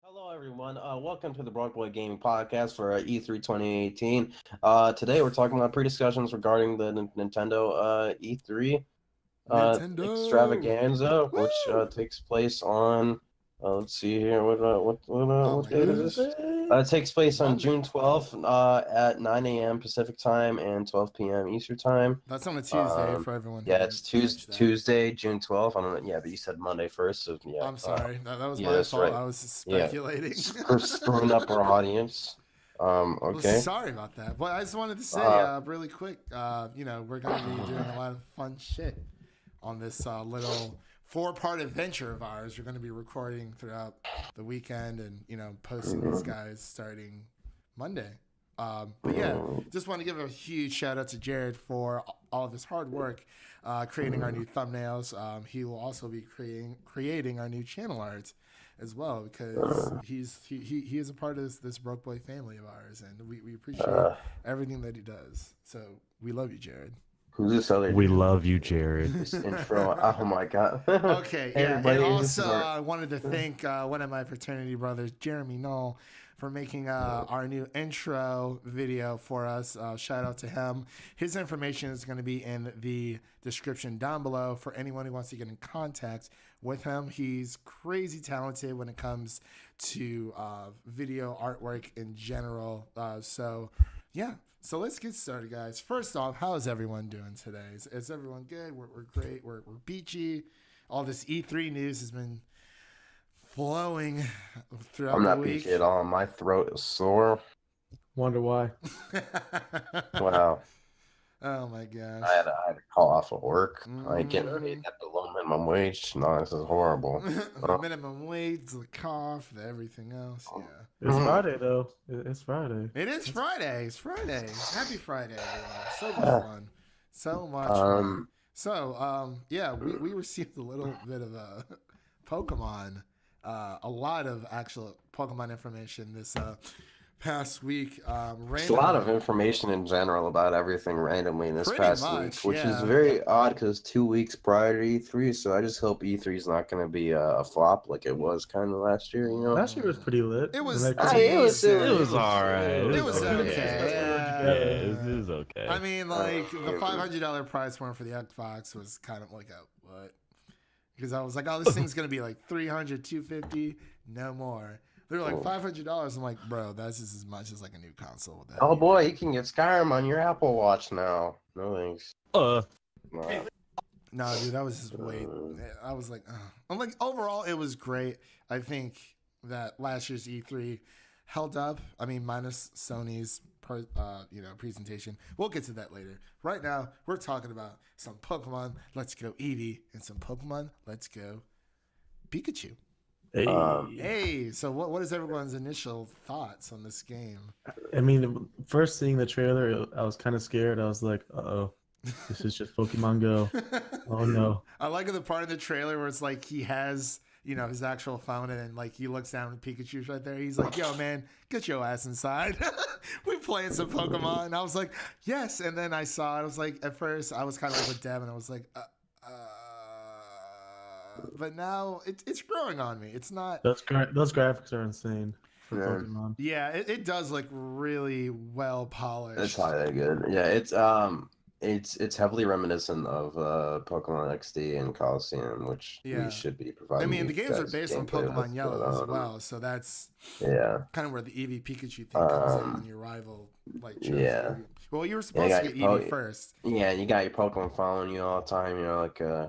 Hello, everyone. Welcome to the Broad Boy Gaming Podcast for E3 2018. Today, we're talking about pre-discussions regarding the Nintendo E3 Nintendo. extravaganza, Woo! which takes place on. Let's see here. Oh What my date is gosh. this? It takes place on Monday. June 12th at 9 a.m. Pacific time and 12 p.m. Eastern time. That's on a Tuesday for everyone who Yeah, it's didn't catch that. Tuesday, June 12th. I don't know. Yeah, but you said Monday first, so yeah. I'm sorry. That was Yeah, my that's fault. right. I was Yeah, speculating. screwing up our audience. Well, Okay. sorry about that. But I just wanted to say really quick, we're going to be doing a lot of fun shit on this little 4-part adventure of ours. We're going to be recording throughout the weekend and, posting these guys starting Monday. But yeah, just want to give a huge shout out to Jared for all of his hard work creating our new thumbnails. He will also be creating our new channel art as well, because he is a part of this Broke Boy family of ours, and we appreciate everything that he does. So we love you, Jared. Who's this other We dude? love you, Jared. This intro. Oh my god. Okay, Hey, yeah. everybody, And this is also, our- I wanted to thank one of my fraternity brothers, Jeremy Knoll, for making our new intro video for us. Shout out to him. His information is going to be in the description down below for anyone who wants to get in contact with him. He's crazy talented when it comes to video artwork in general. Yeah. So let's get started, guys. First off, how is everyone doing today? Is everyone good? We're great. We're beachy. All this E3 news has been flowing throughout I'm the not week. beachy at all. My throat is sore. Wonder why. Wow. Oh my gosh. I had to call off of work. I get paid at the low minimum wage. No, this is horrible. The minimum wage, the cough, the everything else. Yeah. It's Friday though. It's Friday. It is Friday. It's Friday. Happy Friday, everyone. So much fun. So much fun. So, yeah, we received a little bit of a Pokemon, a lot of actual Pokemon information this past week. There's a lot of information in general about everything randomly this past week, which is very odd because 2 weeks prior to E3. So I just hope E3 is not going to be a flop like it was kind of last year. Last year was pretty lit. It was. Like, it was all right. It was okay. It was okay. I mean, like the $500 price point for the Xbox was kind of like a what? Because I was like, oh, this thing's gonna be like $300, $250, no more. They're like $500. I'm like, bro, that's just as much as like a new console. With that. Oh boy, you can get Skyrim on your Apple Watch now. No thanks. No, dude, that was just way. I was like, I'm like, overall, it was great. I think that last year's E3 held up. I mean, minus Sony's presentation. We'll get to that later. Right now, we're talking about some Pokemon Let's Go Eevee and some Pokemon Let's Go Pikachu. Hey, so what is everyone's initial thoughts on this game? I mean, first seeing the trailer, I was kind of scared. I was like, uh-oh, this is just Pokemon Go. Oh no. I like the part of the trailer where it's like he has, his actual phone, and then like he looks down and Pikachu's right there. He's like, yo, man, get your ass inside. We playing some Pokemon. And I was like, yes. And then I saw it. I was like, at first I was kind of like with Dev, and I was like, but now it's growing on me. It's not. Those graphics are insane for Pokemon. Yeah, it does look really well polished. It's highly good. Yeah, it's heavily reminiscent of Pokemon XD and Coliseum, which we should be providing. I mean, the games are based on Pokemon Yellow as well, so that's kind of where the Eevee Pikachu thing comes in when your rival Well, you were supposed to get Eevee first. Yeah, you got your Pokemon following you all the time.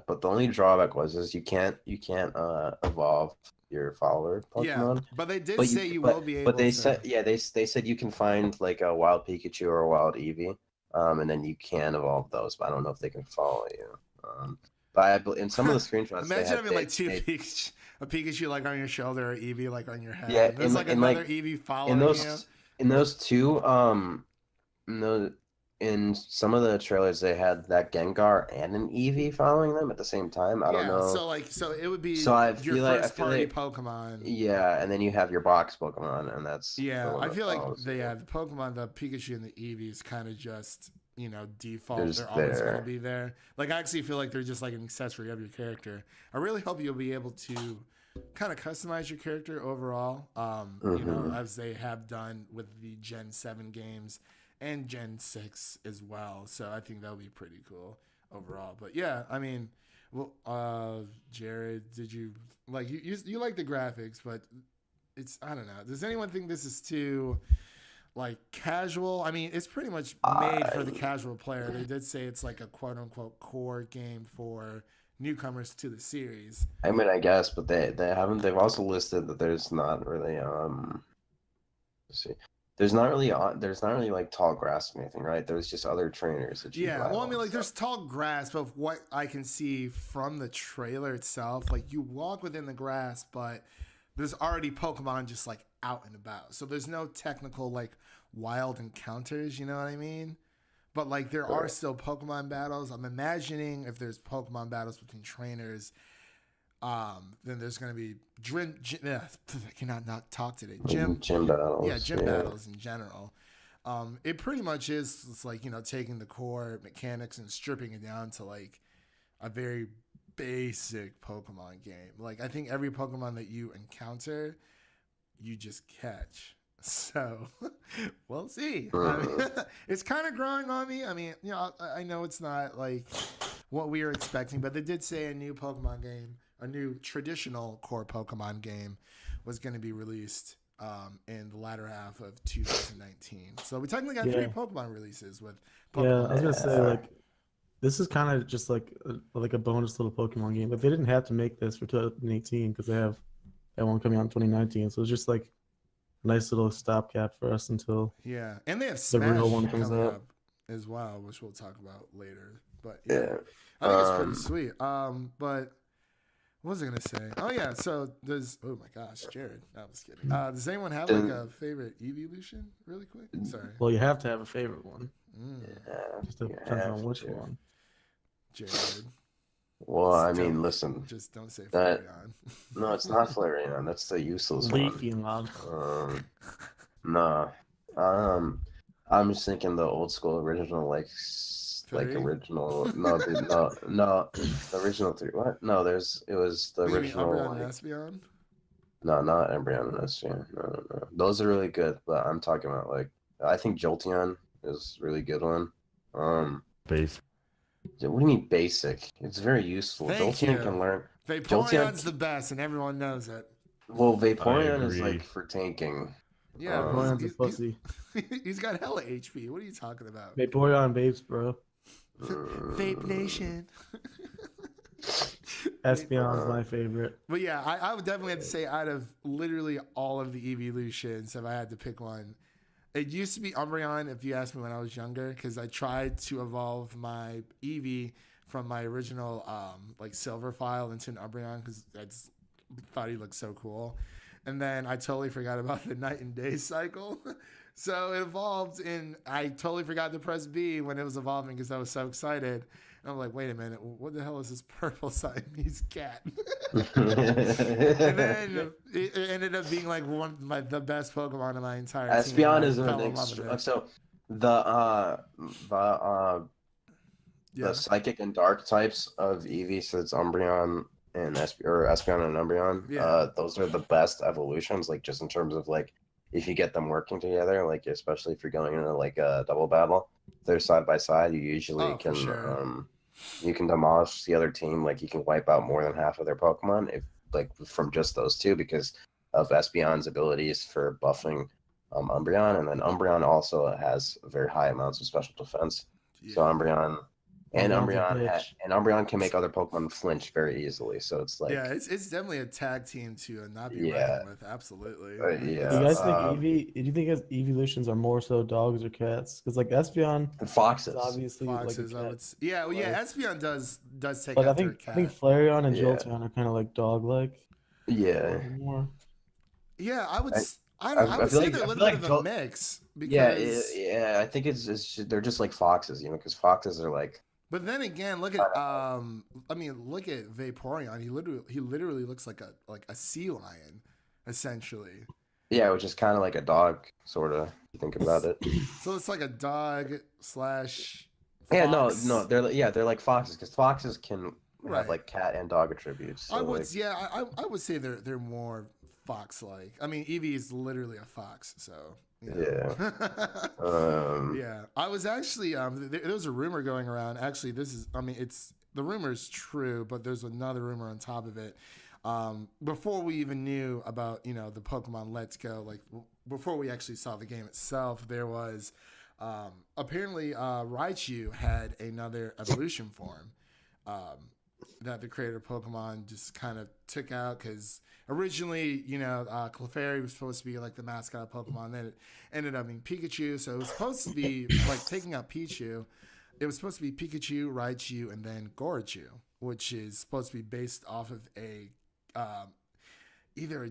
But the only drawback is you can't evolve your follower Pokemon. Yeah, but they did say you will be able. But they said they said you can find like a wild Pikachu or a wild Eevee. And then you can evolve those, but I don't know if they can follow you. But in some of the screenshots, imagine having like a Pikachu like on your shoulder, or Eevee like on your head. Yeah, there's like another Eevee following you. In those two, in some of the trailers, they had that Gengar and an Eevee following them at the same time. I don't know. So it would be your first party Pokemon. Yeah, and then you have your box Pokemon, and that's I feel like the Pokemon, the Pikachu and the Eevees kind of just default. They're always going to be there. Like I actually feel like they're just like an accessory of your character. I really hope you'll be able to kind of customize your character overall. You know, as they have done with the Gen 7 games and Gen 6 as well. So I think that'll be pretty cool overall. But yeah, I mean, well, Jared, did you like you like the graphics, but it's, I don't know. Does anyone think this is too like casual? I mean, it's pretty much made for the casual player. They did say it's like a quote unquote core game for newcomers to the series. I mean, I guess, but they've also listed that there's not really let's see. There's not really like tall grass or anything, right? There's just other trainers that you well, I mean, like there's tall grass, but what I can see from the trailer itself, like you walk within the grass, but there's already Pokemon just like out and about. So there's no technical like wild encounters, you know what I mean? But like there are still Pokemon battles. I'm imagining if there's Pokemon battles between trainers, then there's gonna be I cannot not talk today. Gym battles. Yeah, gym battles in general. It pretty much is, it's like, you know, taking the core mechanics and stripping it down to like a very basic Pokemon game. Like I think every Pokemon that you encounter, you just catch. So we'll see. I mean, it's kind of growing on me. I mean, you know, I know it's not like what we were expecting, but they did say a new Pokemon game, a new traditional core Pokemon game, was going to be released in the latter half of 2019. So we technically got 3 Pokemon releases with Pokemon. Yeah, I was gonna say, like, this is kind of just like a bonus little Pokemon game, but they didn't have to make this for 2018 because they have that one coming out in 2019. So it's just like a nice little stopgap for us until and they have Smash the real one comes coming out up as well, which we'll talk about later. But I think it's pretty sweet. But what was I gonna say? Oh yeah, so oh my gosh, Jared, I was kidding. Does anyone have like a favorite evolution? Really quick, sorry. Well, you have to have a favorite one. Just depends on which one. Jared. Well, I mean, listen. Just don't say Flareon. No, it's not Flareon. That's the useless one. No. I'm just thinking the old school original, like original. No, the original 3. What? No, it was the original. Umbreon and Espeon? No, not Umbreon and Espeon. No. Those are really good, but I'm talking about like, I think Jolteon is a really good one. Base. What do you mean basic? It's very useful. Jolteon can learn. Vaporeon's the best, and everyone knows it. Well, Vaporeon is like for tanking. Yeah, Vaporeon's a pussy. He's got hella HP. What are you talking about? Vaporeon babes, bro. Vape Nation. Espeon's my favorite. But yeah, I would definitely have to say out of literally all of the evolutions, if I had to pick one, it used to be Umbreon, if you asked me when I was younger, because I tried to evolve my Eevee from my original like silver file into an Umbreon because I just thought he looked so cool. And then I totally forgot about the night and day cycle. So it evolved, and I totally forgot to press B when it was evolving because I was so excited. And I'm like, wait a minute, what the hell is this purple Siamese cat? And then it ended up being like the best Pokemon in my entire team. Espeon is so the psychic and dark types of Eevee, so it's Umbreon and Espeon and Umbreon. Those are the best evolutions, like just in terms of like if you get them working together, like especially if you're going into like a double battle, if they're side by side, you usually can you can demolish the other team. Like you can wipe out more than half of their Pokemon if like from just those two because of Espeon's abilities for buffing Umbreon, and then Umbreon also has very high amounts of special defense. So Umbreon can make other Pokemon flinch very easily. So it's like it's definitely a tag team to not be reckoned with. Absolutely. Do you guys think Eevee? Do you think evolutions are more so dogs or cats? Because like Espeon, foxes, obviously foxes. Like Espeon does take. But after I think Flareon and Jolteon are kind of like dog-like. Yeah. More. Yeah, I would say they're a little bit of a mix. Because... Yeah. I think it's they're just like foxes, because foxes are like. But then again, look at look at Vaporeon. He literally looks like a sea lion, essentially. Yeah, which is kind of like a dog, sort of. If you think about it. So it's like a dog / Yeah, fox. No, they're like foxes because foxes can have like cat and dog attributes. So, I would, I would say they're more fox-like. I mean, Eevee is literally a fox, so you know. Yeah. Yeah. I was actually there was a rumor going around. Actually, this is, I mean, it's the rumor is true, but there's another rumor on top of it. Before we even knew about the Pokemon Let's Go, like before we actually saw the game itself, there was apparently Raichu had another evolution form. That the creator of Pokemon just kind of took out because originally, Clefairy was supposed to be like the mascot of Pokemon. Then it ended up being Pikachu. So it was supposed to be like taking out Pichu. It was supposed to be Pikachu, Raichu, and then Gorachu, which is supposed to be based off of a either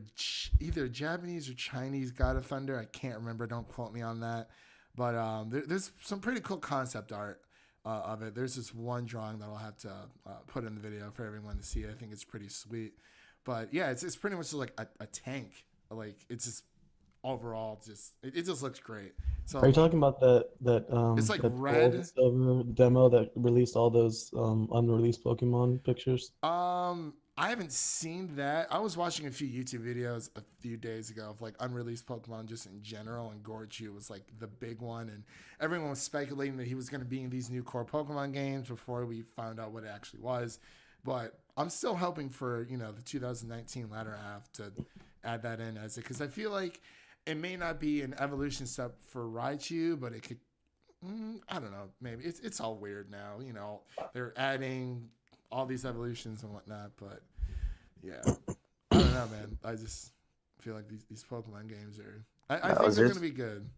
Japanese or Chinese God of Thunder. I can't remember. Don't quote me on that. But there's some pretty cool concept art of it. There's this one drawing that I'll have to put in the video for everyone to see. I think it's pretty sweet. But yeah, it's pretty much just like a tank. Like it's just overall it just looks great. So are you talking about that it's like that red demo that released all those unreleased Pokemon pictures? I haven't seen that. I was watching a few YouTube videos a few days ago of like unreleased Pokemon just in general, and Gorachu was like the big one, and everyone was speculating that he was going to be in these new core Pokemon games before we found out what it actually was. But I'm still hoping for the 2019 latter half to add that in as it, because I feel like it may not be an evolution step for Raichu, but it could. I don't know. Maybe it's all weird now. They're adding all these evolutions and whatnot, but yeah, I don't know, man. I just feel like these Pokemon games are. I think they're gonna be good.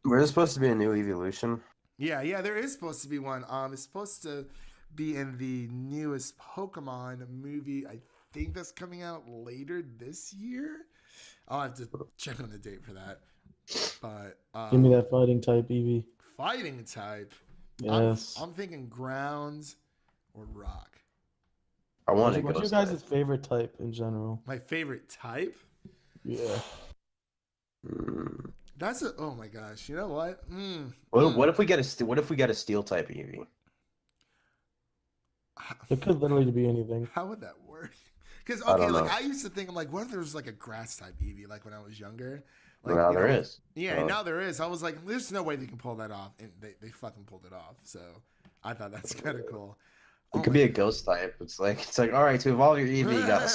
Where's supposed to be a new evolution? Yeah, there is supposed to be one. It's supposed to be in the newest Pokemon movie. I think that's coming out later this year. I'll have to check on the date for that. But give me that fighting type Eevee. Fighting type. Yes. I'm thinking ground or rock. I want to go. What's your guys' favorite type in general? My favorite type? Yeah. That's oh my gosh. You know what? What if we get a steel type Eevee? It could literally be anything. How would that work? Because I used to think, I'm like, what if there was like a grass type Eevee, like when I was younger? Like, now there is. Yeah, now there is. I was like, there's no way they can pull that off, and they fucking pulled it off. So I thought that's kind of cool. It could be a ghost type. It's like all right, to evolve your Eevee, you gotta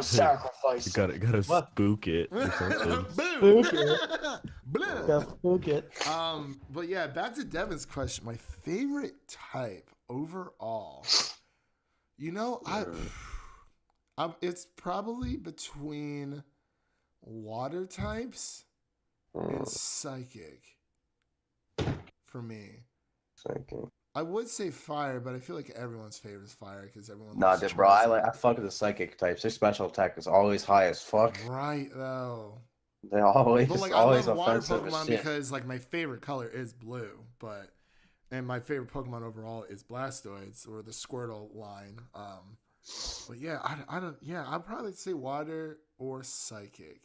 sacrifice. You gotta spook it or something. Spook it. Gotta spook it. But yeah, back to Devin's question. My favorite type overall. It's probably between water types and psychic for me. Psychic. I would say fire, but I feel like everyone's favorite is fire because everyone. Nah, bro. I fuck with the psychic types. Their special attack is always high as fuck. Right though. They always. But like, always I love water offensive Pokemon as shit. because like my favorite color is blue, and my favorite Pokemon overall is Blastoise or the Squirtle line. But yeah, I don't. Yeah, I'd probably say water or psychic.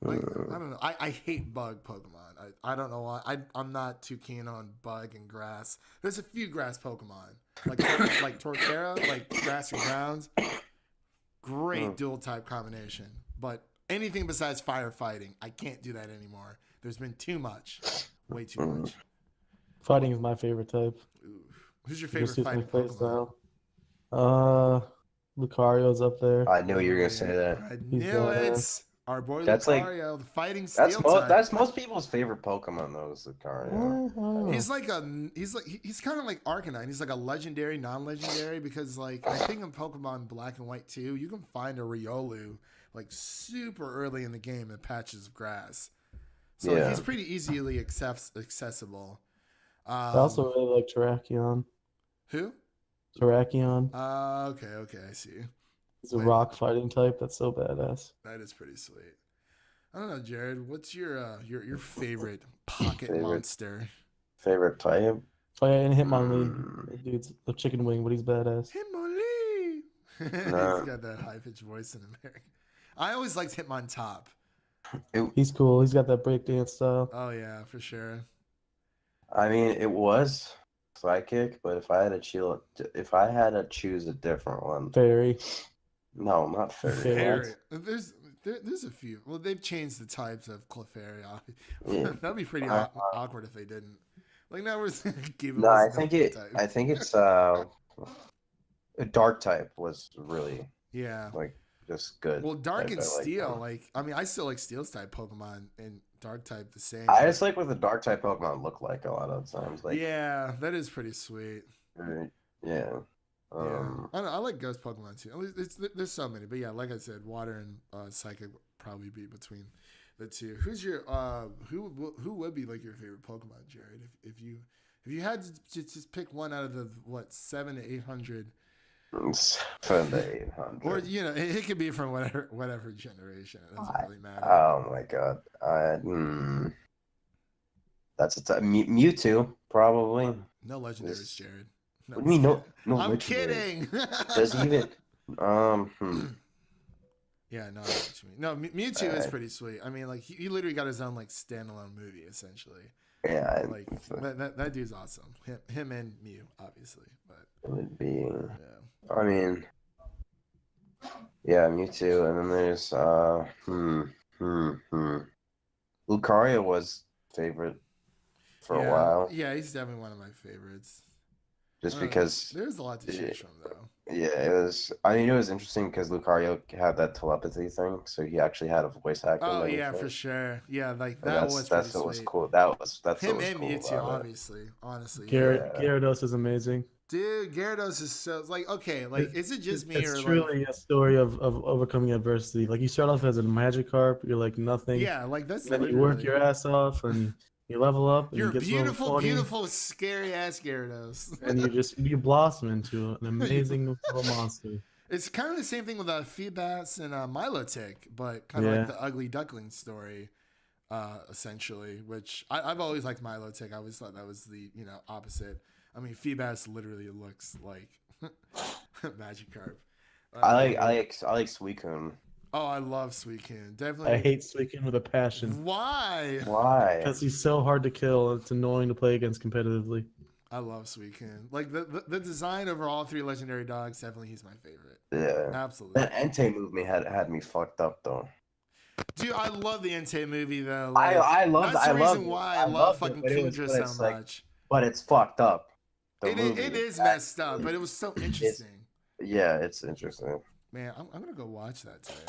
Like, I don't know. I hate bug Pokemon. I don't know why. I'm not too keen on bug and grass. There's a few grass Pokemon. Like Torterra, like grass and grounds. Great dual type combination. But anything besides firefighting, I can't do that anymore. There's been too much. Way too much. Fighting is my favorite type. Ooh. Who's your favorite fighting Pokemon? Lucario's up there. I knew you were gonna say that. I knew it. Our boy That's Lucario, the fighting steel type. That's most people's favorite Pokemon, though, is Lucario. He's kind of like Arcanine. He's like a legendary, non-legendary, because like I think in Pokemon Black and White too, you can find a Riolu like super early in the game in patches of grass. So Yeah. he's pretty easily accessible. I also really like Terrakion. Who? Terrakion. Okay, I see. He's a rock fighting type. That's so badass. That is pretty sweet. I don't know, Jared. What's your favorite pocket monster? Favorite type? Oh yeah, and Hitmonlee. Dude's a chicken wing, but he's badass. Hitmonlee. No. He's got that high pitched voice in America. I always liked Hitmontop. He's cool. He's got that breakdance style. Oh yeah, for sure. I mean, it was Psychic, but if I had to choose a different one, Fairy. no, not fairy. Fairy. There's a few. Well, they've changed the types of Clefairy. Yeah. That'd be pretty awkward if they didn't. Like now we're giving. No, I think it's a dark type was really like just good. Well, Dark and I Steel, like I mean, I still like Steel's type Pokemon and Dark type the same. I just like what the dark type Pokemon look like a lot of times. Like yeah, that is pretty sweet. Yeah. I like Ghost Pokemon too. At least there's so many, but yeah, like I said, Water and Psychic would probably be between the two. Who's your who would be like your favorite Pokemon, Jared? If you had to just pick one out of the 700 to 800. 700 to 800. Or it could be from whatever generation. It doesn't really matter. Oh my god. That's Mewtwo probably. No legendaries, Jared. No, what do you mean no I'm legendaries? kidding. Does he even Yeah, no, I know what you mean. No, Mewtwo is pretty sweet. I mean, like he literally got his own like standalone movie essentially. Yeah, like that dude's awesome. Him and Mew, obviously, but it would be. Yeah. I mean, yeah, Mewtwo, and then there's Lucario was favorite for a while. Yeah, he's definitely one of my favorites. Just because there's a lot to choose from, though. Yeah, it was. I mean, it was interesting because Lucario had that telepathy thing, so he actually had a voice acting. Oh yeah, for sure. Yeah, like that was that's what was cool. That's him what was and cool Mewtwo, obviously. Honestly, Gyarados is amazing. Dude, Gyarados is so like okay. Like, is it just me or it's truly a story of overcoming adversity? Like you start off as a Magikarp, you're like nothing. Yeah, like that's. Then you work your ass off and you level up. And you're you get beautiful, scary ass Gyarados. And you blossom into an amazing little monster. It's kind of the same thing with Feebas and Milotic, but kind of like the ugly duckling story, essentially. Which I've always liked Milotic. I always thought that was the opposite. I mean, Feebas literally looks like Magikarp. I like Suicune. Oh, I love Suicune. Definitely. I hate Suicune with a passion. Why? Because he's so hard to kill. It's annoying to play against competitively. I love Suicune. Like the design over all three legendary dogs, definitely he's my favorite. Yeah, absolutely. That Entei movie had me fucked up though. Dude, I love the Entei movie though. Like, I love. That's the reason why I love fucking Kingdra so much. But it's fucked up. It is messed up, but it was so interesting. It's interesting. Man, I'm gonna go watch that today.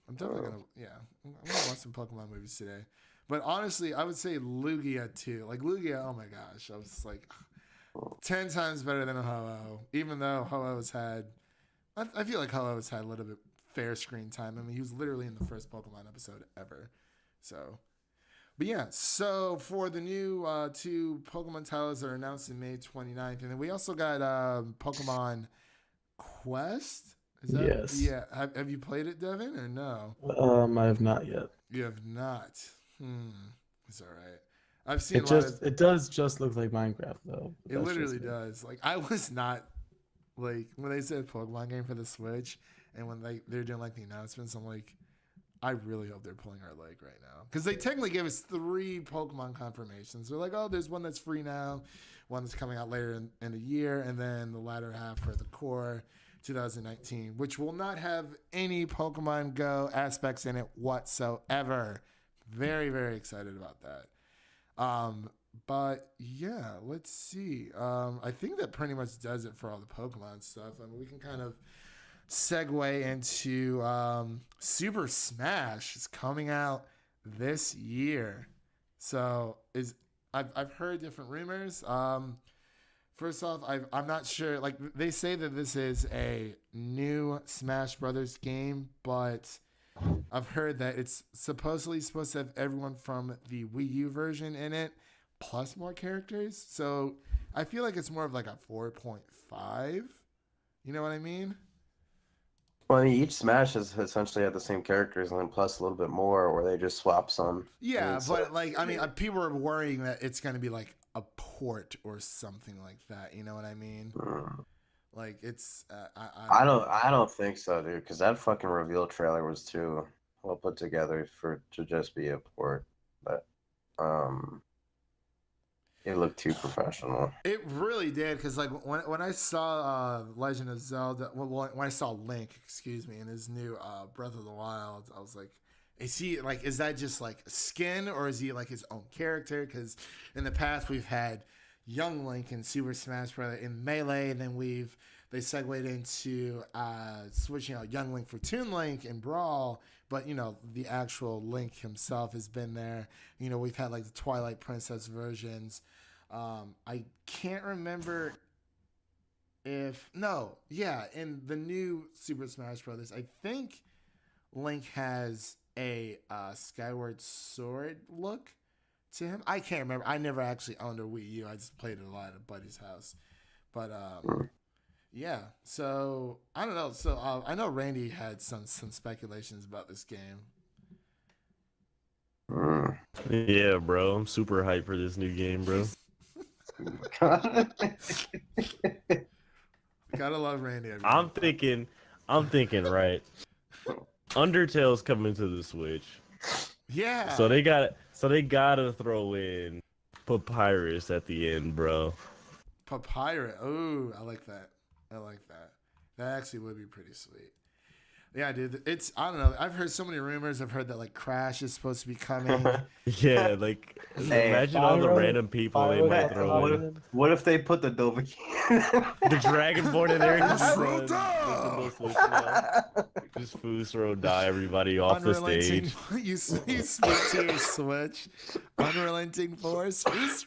I'm definitely gonna I'm gonna watch some Pokemon movies today. But honestly, I would say Lugia too. Like Lugia, oh my gosh, I was like 10 times better than Ho-Oh. Even though Ho-Oh's had, I feel like Ho-Oh's had a little bit fair screen time. I mean, he was literally in the first Pokemon episode ever. So, but yeah. So for the new 2 Pokemon titles that are announced in May 29th, and then we also got Pokemon Quest. Is that, yes. Yeah. Have you played it, Devin, or no? I have not yet. You have not. It's all right. I've seen it does just look like Minecraft though. It literally does. Like I was not like when they said Pokemon game for the Switch, and when they're doing like the announcements, I'm like, I really hope they're pulling our leg right now because they technically gave us 3 Pokemon confirmations. They're like, oh, there's one that's free now, one that's coming out later in the year, and then the latter half for the core 2019, which will not have any Pokemon Go aspects in it whatsoever. Very, very excited about that. But yeah, let's see. I think that pretty much does it for all the Pokemon stuff. I mean, we can kind of segue into Super Smash is coming out this year. So I've heard different rumors. First off, I'm not sure. Like they say that this is a new Smash Brothers game, but I've heard that it's supposedly supposed to have everyone from the Wii U version in it, plus more characters. So I feel like it's more of like a 4.5. You know what I mean? Well, I mean, each Smash has essentially had the same characters and then plus a little bit more, or they just swap some. Yeah, but like, I mean, people are worrying that it's going to be like a port or something like that. You know what I mean? Like it's, I don't think so, dude. Because that fucking reveal trailer was too well put together to just be a port. But It looked too professional. It really did, because like when I saw Legend of Zelda, well, when I saw Link, excuse me, in his new Breath of the Wild, I was like, is that just like a skin, or is he like his own character? Because in the past we've had young Link in Super Smash Bros. In Melee, and then they segued into switching out young Link for Toon Link in Brawl. But the actual Link himself has been there. We've had like the Twilight Princess versions. I can't remember in the new Super Smash Brothers, I think Link has a Skyward Sword look to him. I can't remember. I never actually owned a Wii U. I just played it a lot at a buddy's house. But yeah. So I don't know. So I know Randy had some speculations about this game. Yeah, bro. I'm super hyped for this new game, bro. Gotta love Randy. I'm thinking, right. Undertale's coming to the Switch. Yeah. So they gotta throw in Papyrus at the end, bro. Papyrus. Oh, I like that. That actually would be pretty sweet. Yeah, dude. I don't know. I've heard so many rumors. I've heard that like Crash is supposed to be coming. Yeah, like imagine all the random people they might throw in. What if they put the Dovahkiin? The Dragonborn in there just Foo's throw die everybody off the stage. You speak to your Switch. Unrelenting force. Does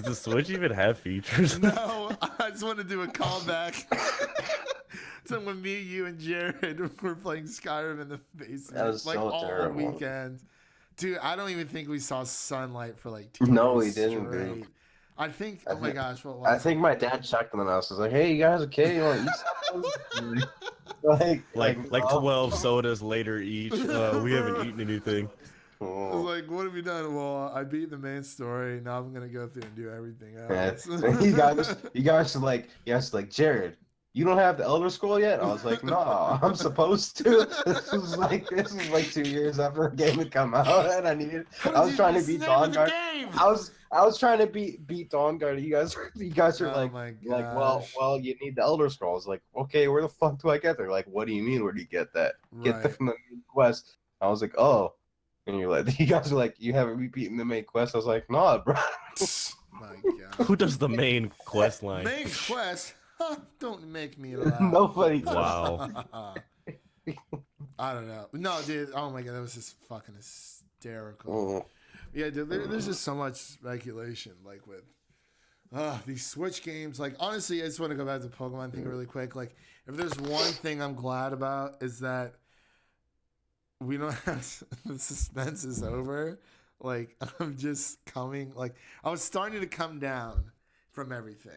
the Switch even have features? No, I just want to do a callback. So when me, you, and Jared were playing Skyrim in the basement, that was like so all terrible. weekend. Dude, I don't even think we saw sunlight for like 2 No, days we didn't, straight. dude. I think. Oh my gosh, what was I think my dad checked in the house. Was like, "Hey, you guys okay? You want to eat something?" like 12 sodas later each. We haven't eaten anything. I was like, what have you done? Well, I beat the main story. Now I'm gonna go through and do everything else. You guys are like, Jared, you don't have the Elder Scroll yet? I was like, no, I'm supposed to. This is like 2 years after the game had come out, and I was trying to beat Dawnguard. I was trying to beat Dawnguard. You guys are like, well, you need the Elder Scrolls. Like, okay, where the fuck do I get there? Like, what do you mean? Where do you get that? Get them from the main quest. I was like, oh. And you're like, you guys are like, you haven't beaten the main quest. I was like, nah, bro. My God. Who does the main quest line? Main quest? Huh, don't make me laugh. Nobody. Wow. I don't know. No, dude. Oh my God, that was just fucking hysterical. Yeah, dude. There's just so much speculation, like with these Switch games. Like, honestly, I just want to go back to the Pokemon thing really quick. Like, if there's one thing I'm glad about is that we don't have the suspense is over. Like, I'm just coming. Like, I was starting to come down from everything.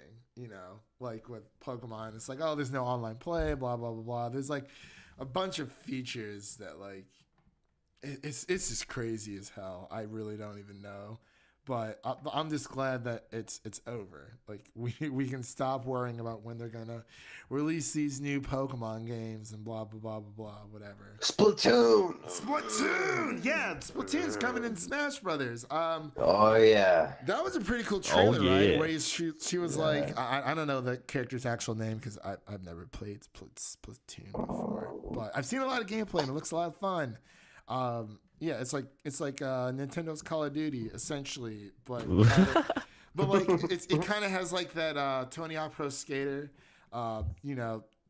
Like with Pokemon, it's like, oh, there's no online play, blah blah blah blah. There's like a bunch of features that like it's just crazy as hell. I really don't even know, but I'm just glad that it's over. Like we can stop worrying about when they're gonna release these new Pokemon games and blah blah blah blah blah whatever. Splatoon, yeah, Splatoon's coming in Smash Brothers. Oh yeah, that was a pretty cool trailer, right? Where she was like, I don't know the character's actual name because I've never played Splatoon before, but I've seen a lot of gameplay and it looks a lot of fun. Yeah, it's like Nintendo's Call of Duty essentially, but like it kind of has like that Tony Hawk Pro Skater,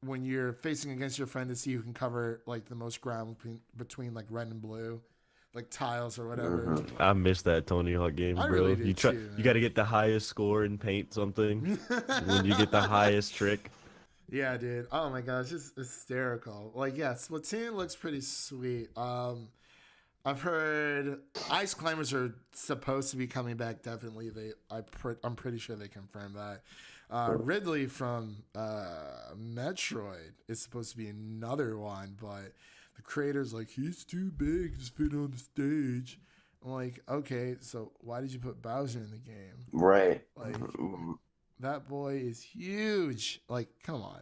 when you're facing against your friend to see who can cover like the most ground between like red and blue, like tiles or whatever. I miss that Tony Hawk game, bro. Really do You got to get the highest score and paint something when you get the highest trick. Yeah, dude. Oh my gosh, it's hysterical. Like, yeah, Splatoon looks pretty sweet. I've heard Ice Climbers are supposed to be coming back. Definitely, I'm pretty sure they confirmed that. Ridley from Metroid is supposed to be another one, but the creator's like, he's too big to fit on the stage. I'm like, okay, so why did you put Bowser in the game? Right. Like, that boy is huge. Like, come on.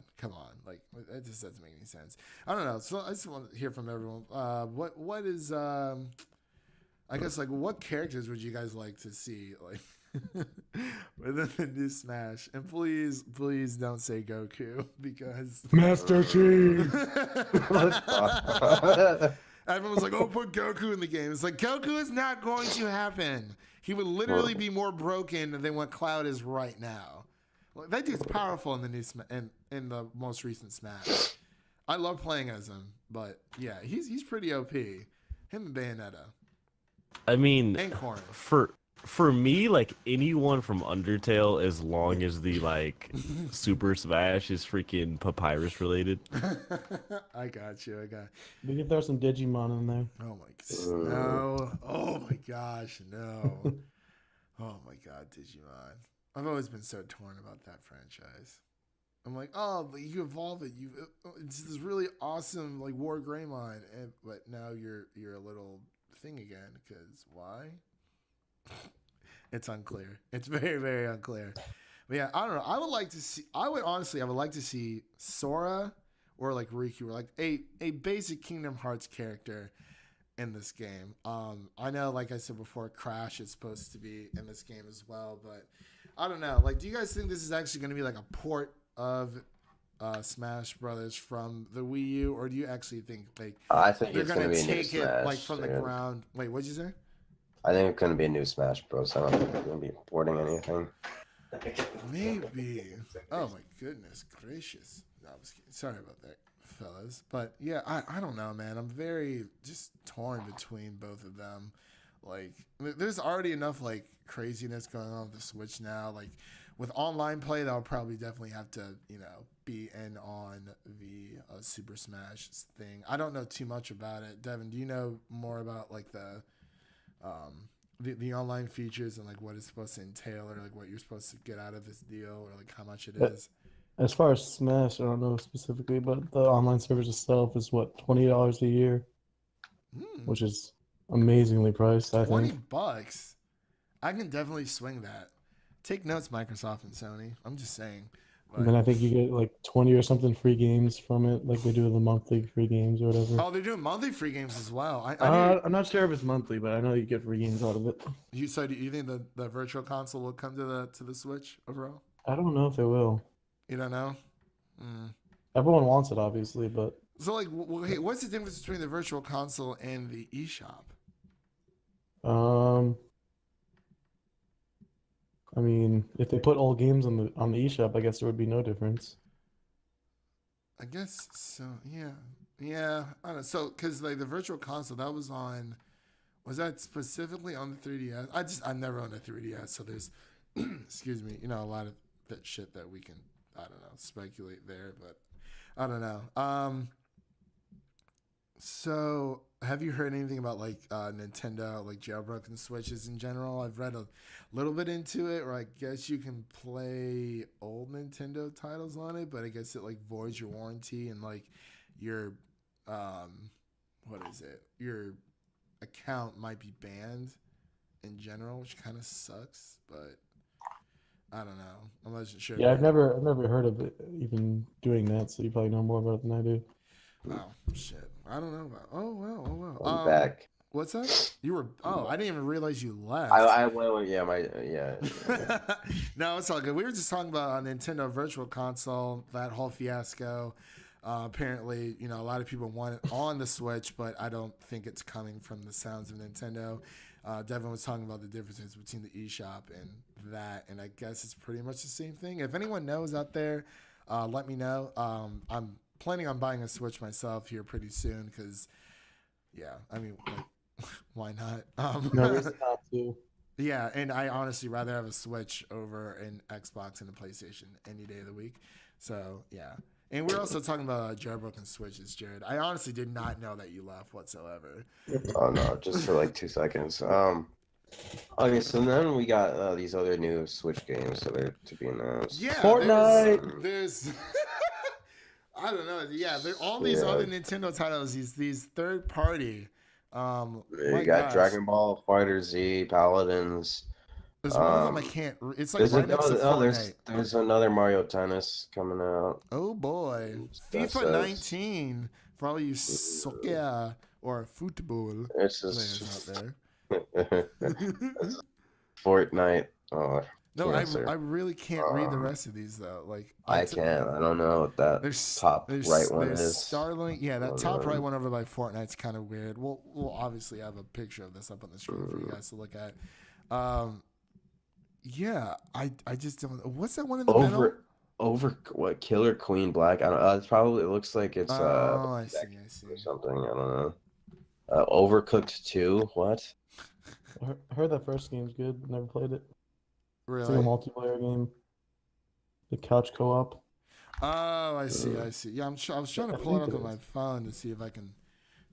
Like, that just doesn't make any sense. I don't know. So I just want to hear from everyone. What is I guess like what characters would you guys like to see like within the new Smash? And please don't say Goku because Master Chief. everyone's like, oh, put Goku in the game. It's like Goku is not going to happen. He would literally be more broken than what Cloud is right now. Like, that dude's powerful in the new in the most recent Smash. I love playing as him, but yeah, he's pretty OP. Him and Bayonetta. I mean, And Corrin. For me, like anyone from Undertale, as long as the like Super Smash is freaking Papyrus related. I got you. We can throw some Digimon in there. Oh my no! Oh my gosh, no! Oh my god, Digimon! I've always been so torn about that franchise. I'm like, oh, but you evolve it. It's this really awesome like War Greymon, but now you're a little thing again. Because why? It's unclear. It's very, very unclear. But yeah, I don't know. I would like to see Sora or like Riku or like a basic Kingdom Hearts character in this game. I know, like I said before, Crash is supposed to be in this game as well, but I don't know. Like, do you guys think this is actually going to be like a port of Smash Brothers from the Wii U, or do you actually think like I think they're it's going gonna to be a new take it Smash, like from the dude. ground? Wait, what'd you say? I think it's gonna be a new Smash Bros. I don't think they're gonna be porting anything. Maybe. Oh my goodness gracious! No, I was kidding. Sorry about that, fellas. But yeah, I don't know, man. I'm very just torn between both of them. Like, there's already enough like craziness going on with the Switch now. Like, with online play, that'll probably definitely have to, be in on the Super Smash thing. I don't know too much about it. Devin, do you know more about like the online features and like what it's supposed to entail, or like what you're supposed to get out of this deal, or like how much it is? As far as Smash, I don't know specifically, but the online service itself is what, $20 a year, which is amazingly priced. I think $20. I can definitely swing that. Take notes, Microsoft and Sony. I'm just saying. And then I think you get like 20 or something free games from it, like they do the monthly free games or whatever. Oh, they're doing monthly free games as well. I'm not sure if it's monthly, but I know you get free games out of it. Do you think the virtual console will come to the Switch overall? I don't know if they will. You don't know? Everyone wants it, obviously, but So like, hey, what's the difference between the virtual console and the eShop? I mean, if they put all games on the eShop, I guess there would be no difference. I guess so. Yeah. I don't know. So, because like the virtual console that was was that specifically on the 3DS? I've never owned a 3DS, so there's, excuse me, a lot of that shit that we can, I don't know, speculate there, but I don't know. So have you heard anything about like Nintendo, like jailbroken Switches in general? I've read a little bit into it, or I guess you can play old Nintendo titles on it, but I guess it like voids your warranty and like your your account might be banned in general, which kind of sucks, but I don't know. I'm not sure. Yeah, I've never heard of it even doing that, so you probably know more about it than I do. Oh shit! I don't know about. Oh well. I'm back. What's that? You were. Oh, I didn't even realize you left. I went. Yeah, yeah. No, it's all good. We were just talking about a Nintendo Virtual Console, that whole fiasco. Apparently, a lot of people want it on the Switch, but I don't think it's coming from the sounds of Nintendo. Devin was talking about the differences between the eShop and that, and I guess it's pretty much the same thing. If anyone knows out there, let me know. I'm planning on buying a Switch myself here pretty soon because, yeah, I mean, like, why not? No reason not to. Yeah, and I honestly rather have a Switch over an Xbox and a PlayStation any day of the week. So, yeah. And we're also talking about jailbroken Switches, Jared. I honestly did not know that you left whatsoever. Oh, no, just for like 2 seconds. Okay, so then we got these other new Switch games that are to be announced. Yeah, Fortnite! There's I don't know. Yeah, all these other Nintendo titles, these third party. You got Dragon Ball Fighter Z, Paladins. There's one of them I can't. It's like right next to Fortnite. There's another Mario Tennis coming out. Oh boy, FIFA 19 for all you soccer or football it's players out there. Fortnite. Oh, No, cancer. I really can't read the rest of these though. Like I can't. I don't know what that top right one there's is. Starlink. Yeah, I that don't top right know. one over by Fortnite's kind of weird. We'll obviously have a picture of this up on the screen for you guys to look at. Yeah, I just don't. What's that one in the middle? Over what? Killer Queen Black? I don't. It's probably. It looks like it's Oh, I see. I see. or something. I don't know. Overcooked 2. What? I heard that first game's good. Never played it. It's like Really? a multiplayer game. The couch co-op. Oh, I see. I see. Yeah, I was trying to I pull it think up it on my is. phone to see if I can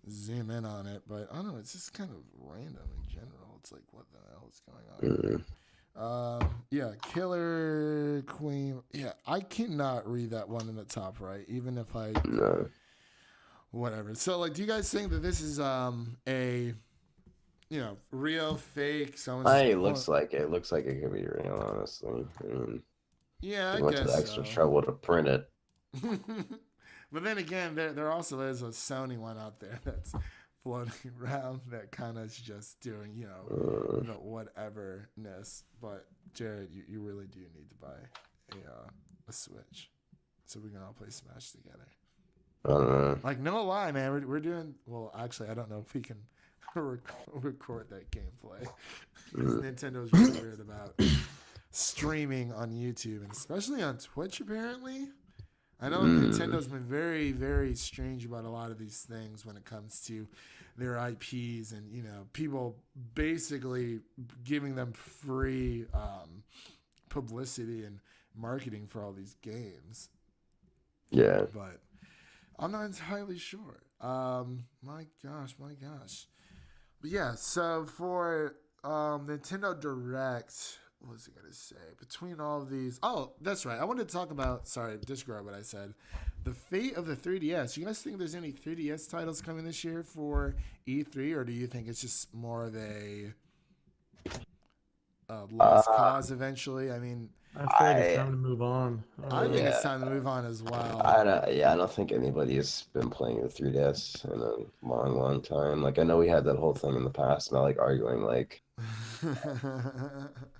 zoom in on it, but I don't know. It's just kind of random in general. It's like, what the hell is going on? Mm, Yeah, Killer Queen. Yeah, I cannot read that one in the top right, even if I no. whatever. So, like, do you guys think that this is a real, fake? It looks like it. Looks like it could be real. Honestly, I mean, Yeah, they I went to the guess extra so. trouble to print it. But then again, there also is a Sony one out there that's floating around that kind of is just doing, the whateverness. But Jared, you really do need to buy a Switch so we can all play Smash together. I don't know. Like, no lie, man, we're doing well. Actually, I don't know if we can record that gameplay because Nintendo's really weird about streaming on YouTube and especially on Twitch. Apparently, I know Nintendo's been very, very strange about a lot of these things when it comes to their IPs and people basically giving them free publicity and marketing for all these games. Yeah. But I'm not entirely sure. My gosh. But yeah, so for Nintendo Direct, what was I going to say? Between all of these... Oh, that's right. I wanted to talk about... Sorry, disregard what I said. The fate of the 3DS. You guys think there's any 3DS titles coming this year for E3? Or do you think it's just more of a lost cause eventuly? I mean... I feel like it's time to move on. I think it's time to move on as well. I don't think anybody has been playing the 3DS in a long, long time. Like, I know we had that whole thing in the past, about like arguing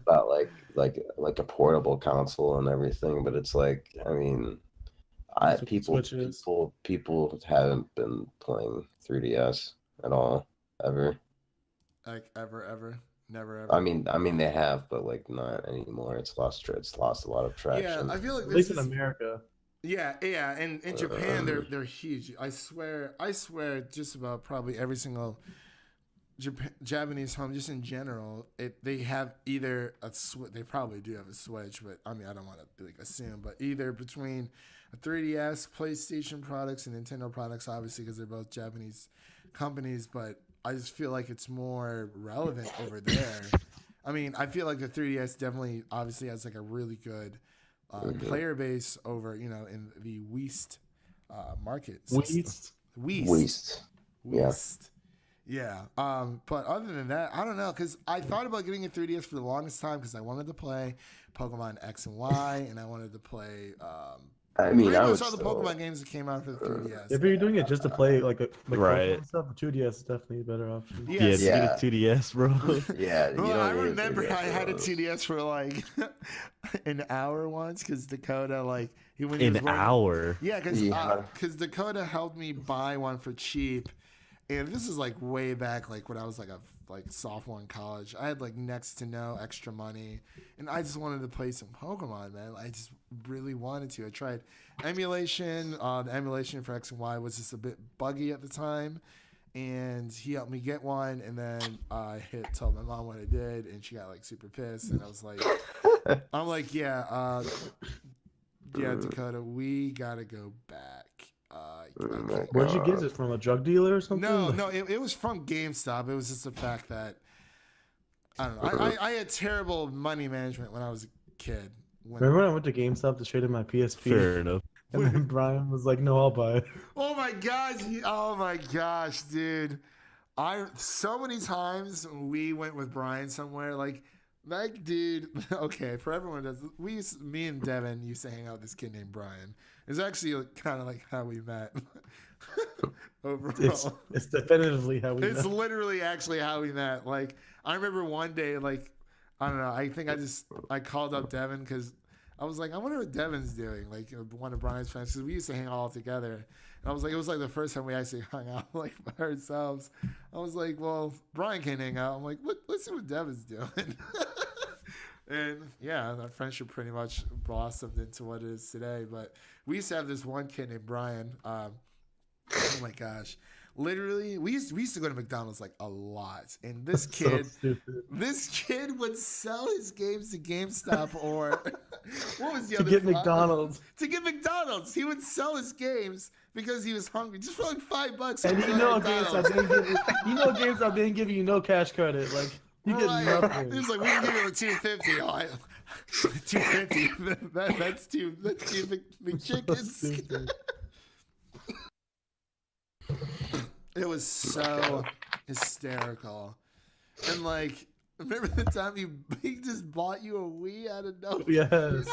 about like a portable console and everything, but it's like, I mean, people haven't been playing 3DS at all ever. Like ever. Never ever. I mean they have, but like not anymore. It's lost a lot of traction. Yeah, I feel like At this least is in America. Yeah, and in Japan they're huge. I swear, just about probably every single Japanese home, just in general, they have either they probably do have a Switch, but I mean I don't want to assume, but either between a 3DS, PlayStation products, and Nintendo products, obviously because they're both Japanese companies, but I just feel like it's more relevant over there. I mean, I feel like the 3DS definitely, obviously, has like a really good player base over, in the West market. West. Yeah. But other than that, I don't know, because I thought about getting a 3DS for the longest time because I wanted to play Pokemon X and Y, and I wanted to play. I mean, pretty I much would all the still... Pokemon games that came out for the 3DS. If you're doing it just to play like Right. Pokemon stuff, 2DS is definitely a better option. Yes. Yeah, to get a 2DS, bro. Yeah, you Well, I don't need a remember 3DS I had a for those. 2DS for like an hour once because Dakota, when he was An working- hour. Yeah, Yeah. because Dakota helped me buy one for cheap, and this is like way back, like when I was like a sophomore in college. I had like next to no extra money, and I just wanted to play some Pokemon, man. I just really wanted to. I tried emulation. The emulation for X and Y was just a bit buggy at the time, and he helped me get one. And then I told my mom what I did, and she got like super pissed. And I was like, yeah, Dakota, we gotta go back. Where'd you get it from? A drug dealer or something? No, it was from GameStop. It was just the fact that I don't know. I had terrible money management when I was a kid. Remember when I went to GameStop to trade in my PSP? Fair enough. And then Brian was like, "No, I'll buy it." Oh my gosh, dude! So many times we went with Brian somewhere, dude. Okay, for everyone that's me and Devin used to hang out with this kid named Brian. It's actually kind of like how we met. overall. It's definitively how we It's met. literally actually how we met. Like, I remember one day, like, I don't know. I think I called up Devin because I was like, I wonder what Devin's doing. Like, one of Brian's friends, because we used to hang all together. And I was like, it was like the first time we actually hung out like by ourselves. I was like, well, Brian can't hang out. I'm like, let's see what Devin's doing. And yeah, that friendship pretty much blossomed into what it is today. But we used to have this one kid named Brian. Oh my gosh. Literally, we used to go to McDonald's like a lot. And this kid, would sell his games to GameStop or what was the other? To get McDonald's. To get McDonald's. He would sell his games because he was hungry, just for like $5. And GameStop didn't give you no cash credit. Like, you get nothing. He was like, we can give you like $2.50. Oh, $2.50. That's two McChickens. It was so hysterical. And like, remember the time he just bought you a Wii out of nowhere? Yes.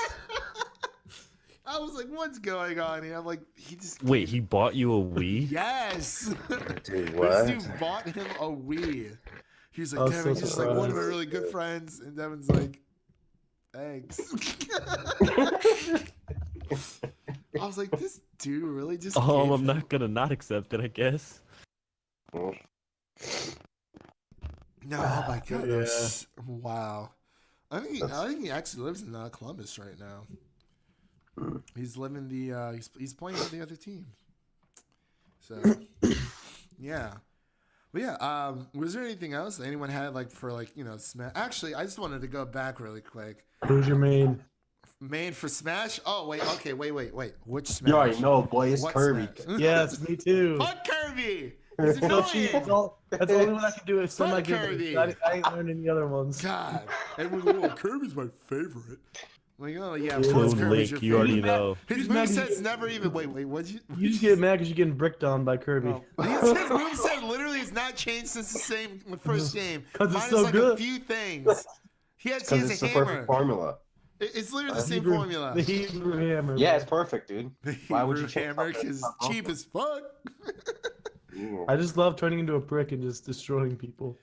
I was like, what's going on here? I'm like, he bought you a Wii? Yes. Dude, what? This dude bought him a Wii. He's like, Devin, he's like one of my really good friends. And Devin's like, thanks. I was like, this dude really just I'm not gonna not accept it, I guess. No, oh my goodness. Yeah. Wow. I think he actually lives in Columbus right now. He's living he's playing for the other team. So yeah. But yeah, was there anything else that anyone had like for like, Smash? Actually, I just wanted to go back really quick. Who's your main? Main for Smash? Oh wait, okay, wait. Which Smash? You already know, boy, it's what Kirby. Yes, me too. Fuck Kirby! That's the only one I can do. Is Fuck Kirby. I ain't learned any other ones. God, everyone's like, Kirby's my favorite. Like, oh yeah, of Toon course Kirby's Link, your you favorite. already know. His moveset's never even. Wait, what'd you? You just get mad because you're getting bricked on by Kirby. Oh. His moveset literally has not changed since the first game. Because it's Minus so like good. a few things. He has a It's the hammer. perfect formula. It's literally the same formula. The Hebrew hammer. Yeah, it's perfect, dude. The Why would you Hebrew hammer? Because cheap as fuck. I just love turning into a brick and just destroying people.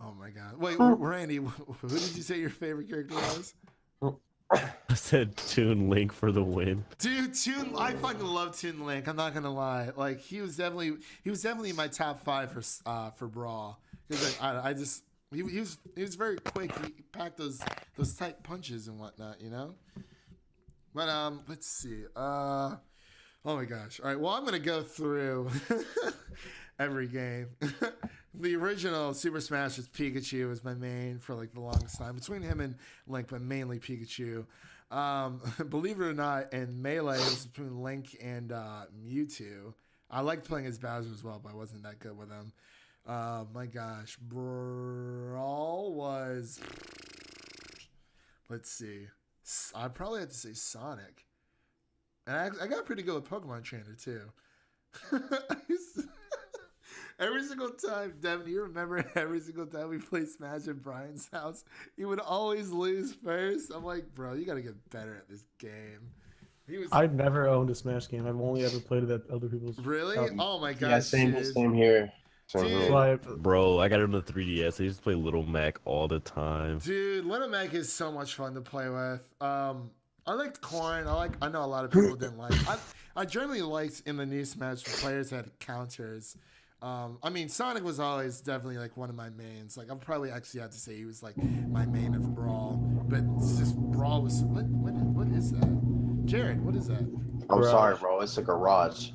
Oh my god! Wait, Randy, who did you say your favorite character was? I said Toon Link for the win. Dude, I fucking love Toon Link. I'm not gonna lie. Like he was definitely in my top 5 for Brawl. Because like, he was very quick. He packed those tight punches and whatnot, But let's see. Oh my gosh. All right. Well, I'm gonna go through every game. The original Super Smash was Pikachu was my main for like the longest time. Between him and Link, but mainly Pikachu. Believe it or not, in Melee it was between Link and Mewtwo. I liked playing as Bowser as well, but I wasn't that good with him. My gosh, Brawl was. Let's see. I'd probably have to say Sonic. And I got pretty good with Pokemon Trainer too. Every single time, Devin, do you remember every single time we played Smash at Brian's house, he would always lose first? I'm like, bro, you gotta get better at this game. I've never owned a Smash game. I've only ever played it at other people's. Really? Oh my gosh. Yeah, same here. Bro, I got it on the 3DS. I used to play Little Mac all the time. Dude, Little Mac is so much fun to play with. I liked Corn. I know a lot of people didn't like. I generally liked in the new Smash players that had counters. I mean, Sonic was always definitely like one of my mains. Like, I'm probably actually have to say he was like my main of Brawl. But it's just Brawl was what is that? Jared, what is that? I'm sorry, bro. It's a garage.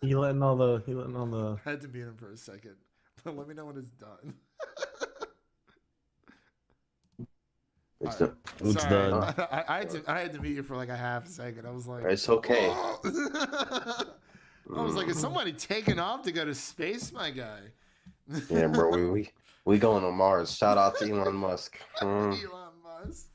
He letting all the. I had to mute him for a second. Let me know when it's done. It's done. I had to mute you for like a half second. I was like, it's okay. I was like, is somebody taking off to go to space, my guy? Yeah, bro. We going on Mars. Shout out to Elon Musk. Elon Musk.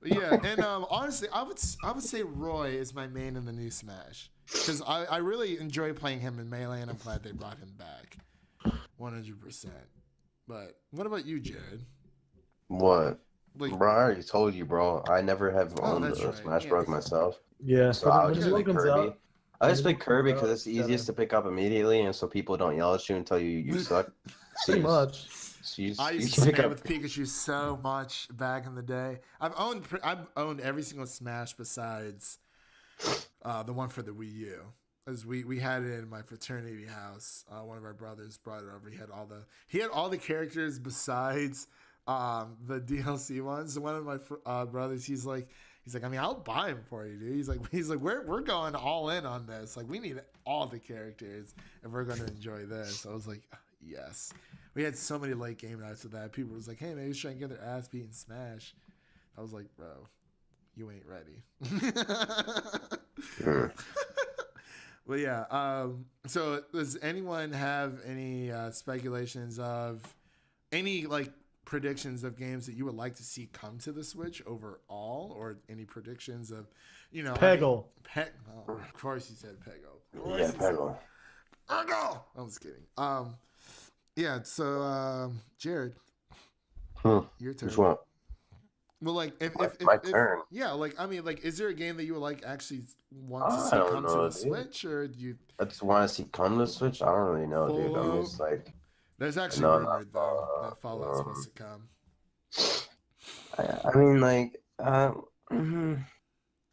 Yeah, and honestly, I would say Roy is my main in the new Smash because I really enjoy playing him in Melee, and I'm glad they brought him back, 100%. But what about you, Jared? What? Like, bro, I already told you, bro. I never have owned a Smash Bros. Myself. Yeah. So I was just like Kirby. I just pick Kirby because it's easiest to pick up immediately, and so people don't yell at you and tell you suck. Pretty much. I used to spam with Pikachu so much back in the day. I've owned every single Smash besides the one for the Wii U. As we had it in my fraternity house. One of our brothers brought it over. He had all the characters besides the DLC ones. So one of my brothers, he's like, I mean, I'll buy them for you, dude. He's like, we're going all in on this. Like, we need all the characters, and we're going to enjoy this. I was like, yes. We had so many late game nights with that. People was like, hey, maybe try and get their ass beat in Smash. I was like, bro, you ain't ready. But yeah, so does anyone have any speculations of any like predictions of games that you would like to see come to the Switch overall, or any predictions of, Peggle. Oh, of course you said Peggle. Yeah, Peggle. Peggle. I'm just kidding. Yeah. So, Jared, your turn. Which one? Well, like if my turn. Yeah, like I mean, like, is there a game that you would like actually want to see come to the Switch, or do you? I just want to see come to the Switch. I don't really know, dude. I'm just like. There's actually rumored though that Fallout's supposed to come. I mean, like, I don't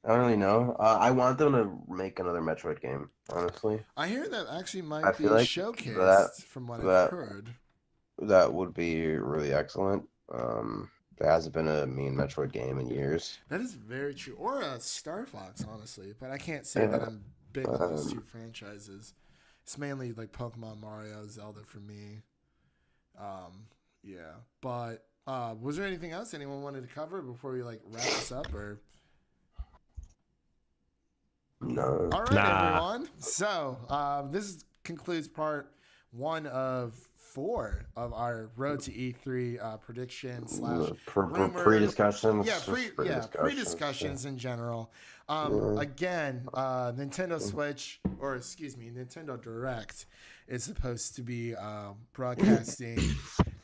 really know. I want them to make another Metroid game. Honestly, I hear that actually might be like showcased from what I've heard. That would be really excellent. There hasn't been a mean Metroid game in years. That is very true. Or a Star Fox, honestly. But I can't say that I'm big on those two franchises. It's mainly like Pokemon, Mario, Zelda for me. Yeah. But was there anything else anyone wanted to cover before we like wrap this up, or? No. All right, everyone. So this concludes part 1 of 4 of our Road to E3 prediction / pre-discussions. Yeah, pre-discussions in general. Again, Nintendo Switch, or excuse me, Nintendo Direct is supposed to be broadcasting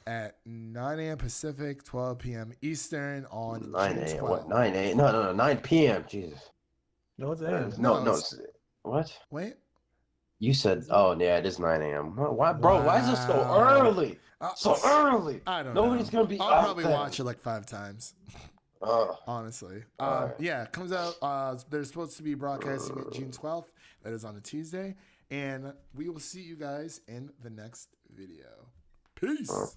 at 9 a.m. Pacific, 12 p.m. Eastern on 9 June a.m. 12th. What? 9 a.m. No, 9 p.m. Jesus. No, it's AM. No. What? Wait. You said, oh, yeah, it is 9 a.m. Why, bro? Why is it so early? So early. I don't know. Nobody's going to be I'll probably watch it like 5 times. Honestly. Right. Yeah, it comes out. They're supposed to be broadcasting it June 12th. That is on a Tuesday. And we will see you guys in the next video. Peace.